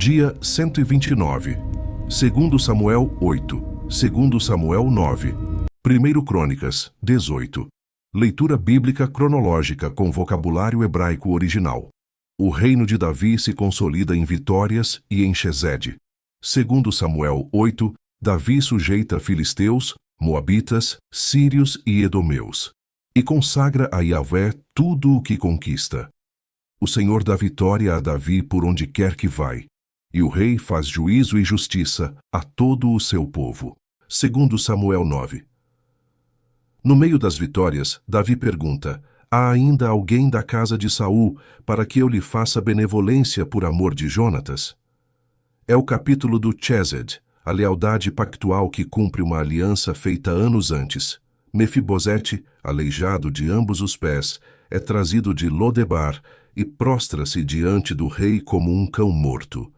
Dia 129. 2 Samuel 8. 2 Samuel 9. 1 Crônicas 18. Leitura bíblica cronológica com vocabulário hebraico original. O reino de Davi se consolida em vitórias e em Chesed. 2 Samuel 8. Davi sujeita filisteus, moabitas, sírios e edomeus. E consagra a Yahvé tudo o que conquista. O Senhor dá vitória a Davi por onde quer que vai. E o rei faz juízo e justiça a todo o seu povo. 2 Samuel 9. No meio das vitórias, Davi pergunta: há ainda alguém da casa de Saul para que eu lhe faça benevolência por amor de Jonatas? É o capítulo do Chesed, a lealdade pactual que cumpre uma aliança feita anos antes. Mefibosete, aleijado de ambos os pés, é trazido de Lodebar e prostra-se diante do rei como um cão morto.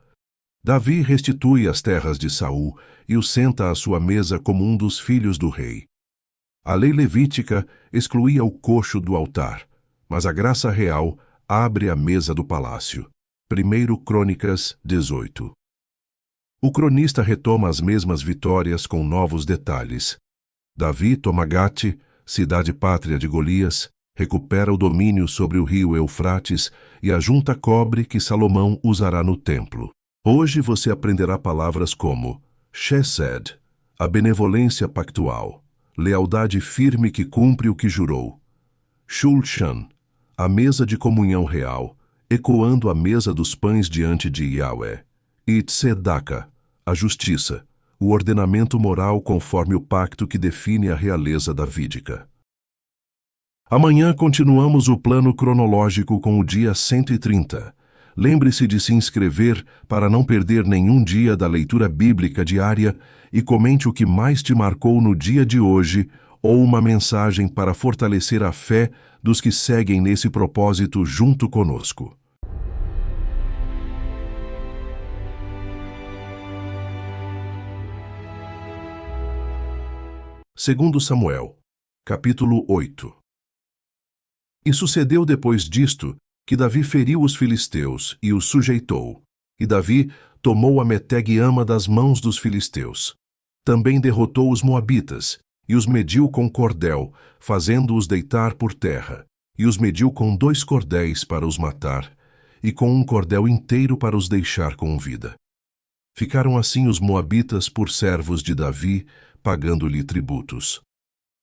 Davi restitui as terras de Saul e o senta à sua mesa como um dos filhos do rei. A lei levítica excluía o coxo do altar, mas a graça real abre a mesa do palácio. 1 Crônicas 18. O cronista retoma as mesmas vitórias com novos detalhes. Davi toma Gate, cidade pátria de Golias, recupera o domínio sobre o rio Eufrates e ajunta cobre que Salomão usará no templo. Hoje você aprenderá palavras como Chesed, a benevolência pactual, lealdade firme que cumpre o que jurou. Shulchan, a mesa de comunhão real, ecoando a mesa dos pães diante de Yahvé. E Tzedaka, a justiça, o ordenamento moral conforme o pacto que define a realeza davídica. Amanhã continuamos o plano cronológico com o dia 130. Lembre-se de se inscrever para não perder nenhum dia da leitura bíblica diária e comente o que mais te marcou no dia de hoje ou uma mensagem para fortalecer a fé dos que seguem nesse propósito junto conosco. Segundo Samuel, capítulo 8. E sucedeu depois disto que Davi feriu os filisteus e os sujeitou. E Davi tomou a Meteg-ama das mãos dos filisteus. Também derrotou os moabitas, e os mediu com cordel, fazendo-os deitar por terra. E os mediu com 2 cordéis para os matar, e com um cordel inteiro para os deixar com vida. Ficaram assim os moabitas por servos de Davi, pagando-lhe tributos.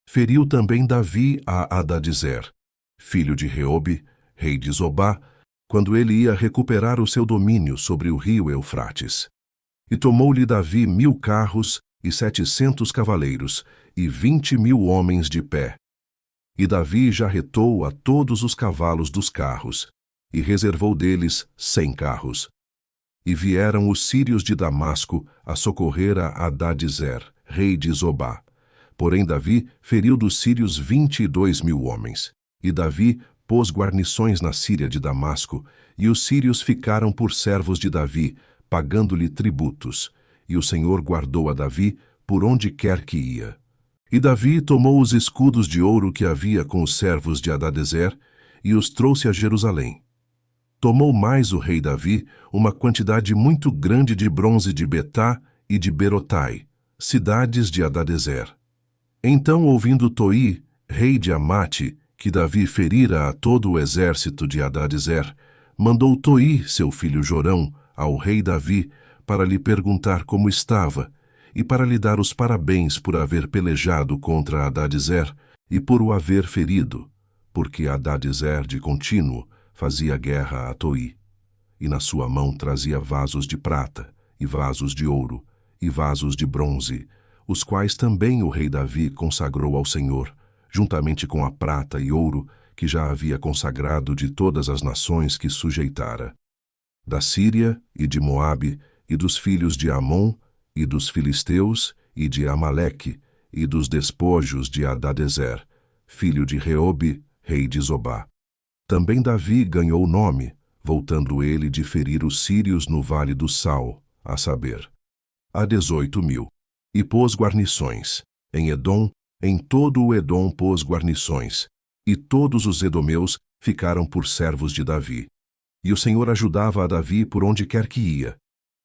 Feriu também Davi a Hadadezer, filho de Reobe, rei de Zobá, quando ele ia recuperar o seu domínio sobre o rio Eufrates. E tomou-lhe Davi 1000 carros e 700 cavaleiros, e 20.000 homens de pé. E Davi jarretou a todos os cavalos dos carros, e reservou deles 100 carros. E vieram os sírios de Damasco a socorrer a Hadadezer, rei de Zobá. Porém Davi feriu dos sírios 22.000 homens. E Davi pôs guarnições na Síria de Damasco, e os sírios ficaram por servos de Davi, pagando-lhe tributos. E o Senhor guardou a Davi por onde quer que ia. E Davi tomou os escudos de ouro que havia com os servos de Hadadezer, e os trouxe a Jerusalém. Tomou mais o rei Davi uma quantidade muito grande de bronze de Betá e de Berotai, cidades de Hadadezer. Então, ouvindo Toi, rei de Amate, que Davi ferira a todo o exército de Hadadezer, mandou Toi, seu filho Jorão, ao rei Davi, para lhe perguntar como estava, e para lhe dar os parabéns por haver pelejado contra Hadadezer e por o haver ferido, porque Hadadezer de contínuo fazia guerra a Toi, e na sua mão trazia vasos de prata, e vasos de ouro, e vasos de bronze, os quais também o rei Davi consagrou ao Senhor, juntamente com a prata e ouro que já havia consagrado de todas as nações que sujeitara. Da Síria e de Moabe, e dos filhos de Amon, e dos filisteus, e de Amaleque, e dos despojos de Hadadezer, filho de Reobe, rei de Zobá. Também Davi ganhou nome, voltando ele de ferir os sírios no vale do Sal, a saber, a 18.000. E pôs guarnições, em Edom, em todo o Edom pôs guarnições, e todos os edomeus ficaram por servos de Davi. E o Senhor ajudava a Davi por onde quer que ia.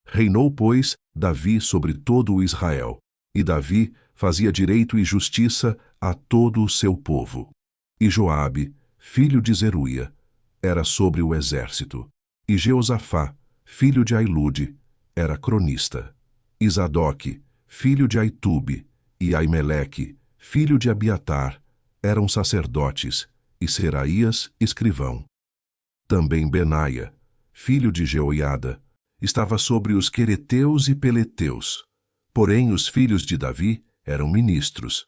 Reinou, pois, Davi sobre todo o Israel, e Davi fazia direito e justiça a todo o seu povo. E Joabe, filho de Zeruia, era sobre o exército, e Jeosafá, filho de Ailude, era cronista. E Zadoque, filho de Aitube, e Aimeleque, filho de Abiatar, eram sacerdotes, e Seraías, escrivão. Também Benaia, filho de Jeoiada, estava sobre os quereteus e peleteus. Porém os filhos de Davi eram ministros.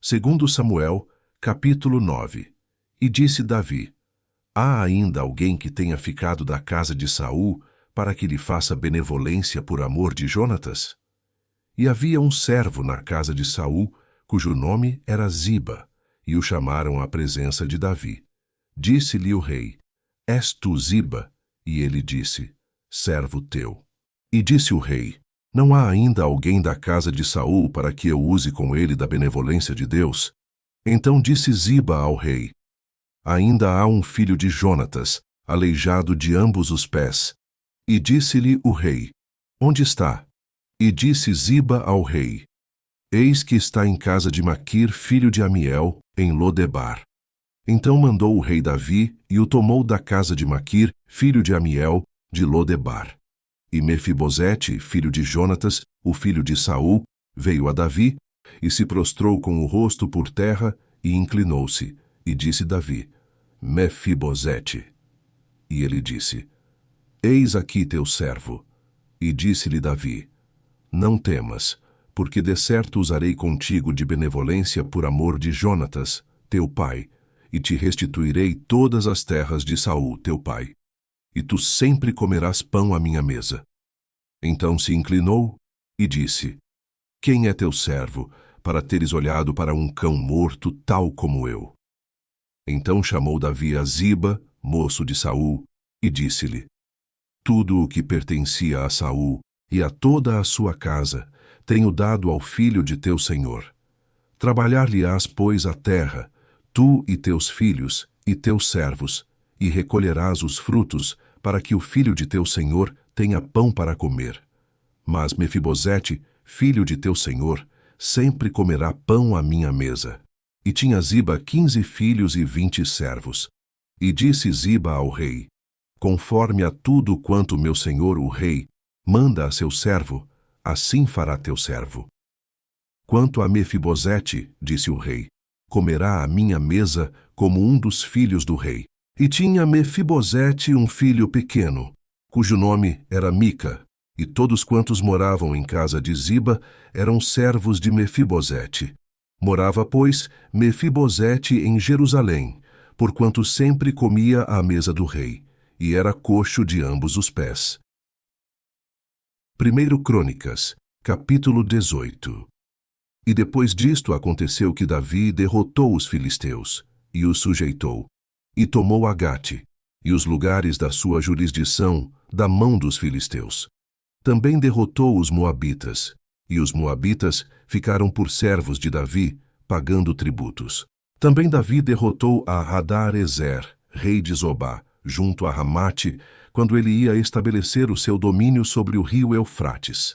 Segundo Samuel, capítulo 9. E disse Davi: Há ainda alguém que tenha ficado da casa de Saul, para que lhe faça benevolência por amor de Jonatas? E havia um servo na casa de Saul, cujo nome era Ziba, e o chamaram à presença de Davi. Disse-lhe o rei: És tu Ziba? E ele disse: Servo teu. E disse o rei: Não há ainda alguém da casa de Saul para que eu use com ele da benevolência de Deus? Então disse Ziba ao rei: Ainda há um filho de Jonatas, aleijado de ambos os pés. E disse-lhe o rei: Onde está? E disse Ziba ao rei: Eis que está em casa de Maquir, filho de Amiel, em Lodebar. Então mandou o rei Davi, e o tomou da casa de Maquir, filho de Amiel, de Lodebar. E Mefibosete, filho de Jonatas, o filho de Saul, veio a Davi, e se prostrou com o rosto por terra, e inclinou-se, e disse Davi: Mefibosete. E ele disse: Eis aqui teu servo. E disse-lhe Davi: Não temas, porque de certo usarei contigo de benevolência por amor de Jonatas, teu pai, e te restituirei todas as terras de Saul, teu pai. E tu sempre comerás pão à minha mesa. Então se inclinou e disse: Quem é teu servo, para teres olhado para um cão morto tal como eu? Então chamou Davi a Ziba, moço de Saul, e disse-lhe: Tudo o que pertencia a Saul e a toda a sua casa tenho dado ao filho de teu senhor. Trabalhar-lhe-ás, pois, a terra, tu e teus filhos e teus servos, e recolherás os frutos, para que o filho de teu senhor tenha pão para comer. Mas Mefibosete, filho de teu senhor, sempre comerá pão à minha mesa. E tinha Ziba 15 filhos e 20 servos. E disse Ziba ao rei: Conforme a tudo quanto meu senhor o rei manda a seu servo, assim fará teu servo. Quanto a Mefibosete, disse o rei, comerá à minha mesa como um dos filhos do rei. E tinha Mefibosete um filho pequeno, cujo nome era Mica, e todos quantos moravam em casa de Ziba eram servos de Mefibosete. Morava, pois, Mefibosete em Jerusalém, porquanto sempre comia à mesa do rei, e era coxo de ambos os pés. 1 Crônicas, capítulo 18. E depois disto aconteceu que Davi derrotou os filisteus, e os sujeitou, e tomou Agate, e os lugares da sua jurisdição, da mão dos filisteus. Também derrotou os moabitas, e os moabitas ficaram por servos de Davi, pagando tributos. Também Davi derrotou a Hadar-ezer, rei de Zobá, junto a Ramate, quando ele ia estabelecer o seu domínio sobre o rio Eufrates.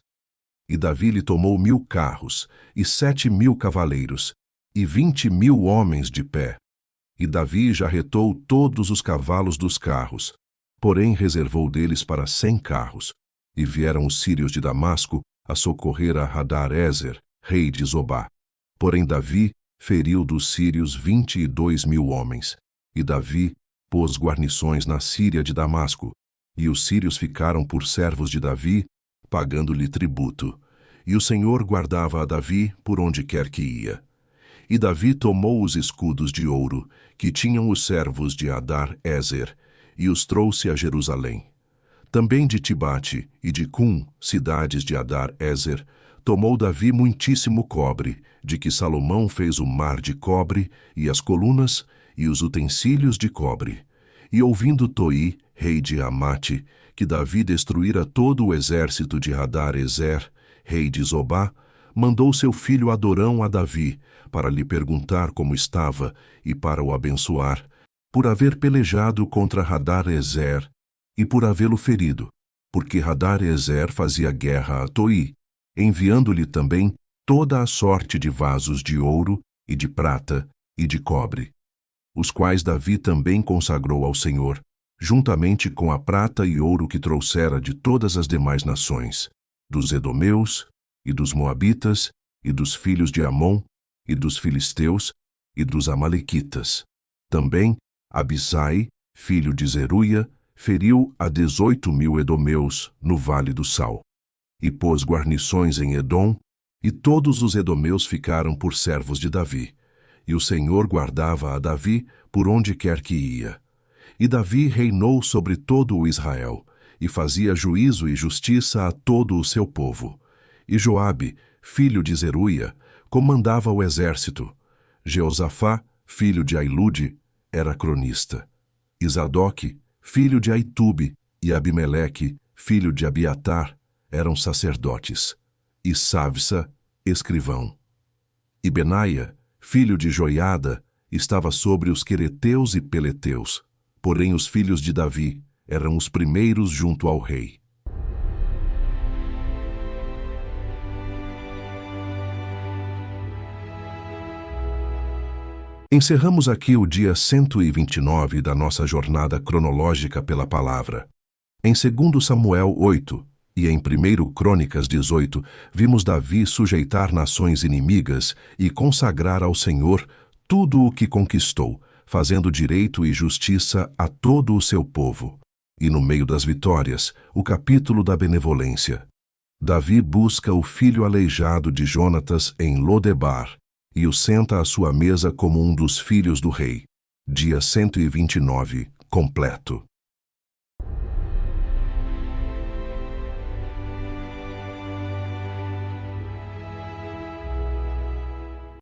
E Davi lhe tomou 1000 carros, e 7.000 cavaleiros, e 20.000 homens de pé. E Davi jarretou todos os cavalos dos carros, porém reservou deles para 100 carros. E vieram os sírios de Damasco a socorrer a Hadar-ezer, rei de Zobá. Porém Davi feriu dos sírios 22.000 homens. E Davi pôs guarnições na Síria de Damasco, e os sírios ficaram por servos de Davi, pagando-lhe tributo. E o Senhor guardava a Davi por onde quer que ia. E Davi tomou os escudos de ouro, que tinham os servos de Hadar-ezer, e os trouxe a Jerusalém. Também de Tibate e de Cum, cidades de Hadar-ezer, tomou Davi muitíssimo cobre, de que Salomão fez o mar de cobre, e as colunas, e os utensílios de cobre. E ouvindo Toi, rei de Amate, que Davi destruíra todo o exército de Hadar-ezer, rei de Zobá, mandou seu filho Adorão a Davi, para lhe perguntar como estava e para o abençoar, por haver pelejado contra Hadar-ezer e por havê-lo ferido. porque Hadar-ezer fazia guerra a Toi, enviando-lhe também toda a sorte de vasos de ouro e de prata e de cobre, os quais Davi também consagrou ao Senhor, juntamente com a prata e ouro que trouxera de todas as demais nações, dos edomeus, e dos moabitas, e dos filhos de Amon, e dos filisteus, e dos amalequitas. Também Abisai, filho de Zeruia, feriu a 18.000 edomeus no Vale do Sal, e pôs guarnições em Edom, e todos os edomeus ficaram por servos de Davi, e o Senhor guardava a Davi por onde quer que ia. E Davi reinou sobre todo o Israel, e fazia juízo e justiça a todo o seu povo. E Joabe, filho de Zeruia, comandava o exército. Jeosafá, filho de Ailude, era cronista. E Zadoque, filho de Aitube, e Abimeleque, filho de Abiatar, eram sacerdotes. E Savsa, escrivão. E Benaia, filho de Joiada, estava sobre os quereteus e peleteus. Porém os filhos de Davi eram os primeiros junto ao rei. Encerramos aqui o dia 129 da nossa jornada cronológica pela palavra. Em 2 Samuel 8 e em 1 Crônicas 18, vimos Davi sujeitar nações inimigas e consagrar ao Senhor tudo o que conquistou, fazendo direito e justiça a todo o seu povo. E no meio das vitórias, o capítulo da benevolência. Davi busca o filho aleijado de Jonatas em Lodebar, e o senta à sua mesa como um dos filhos do rei. Dia 129, completo.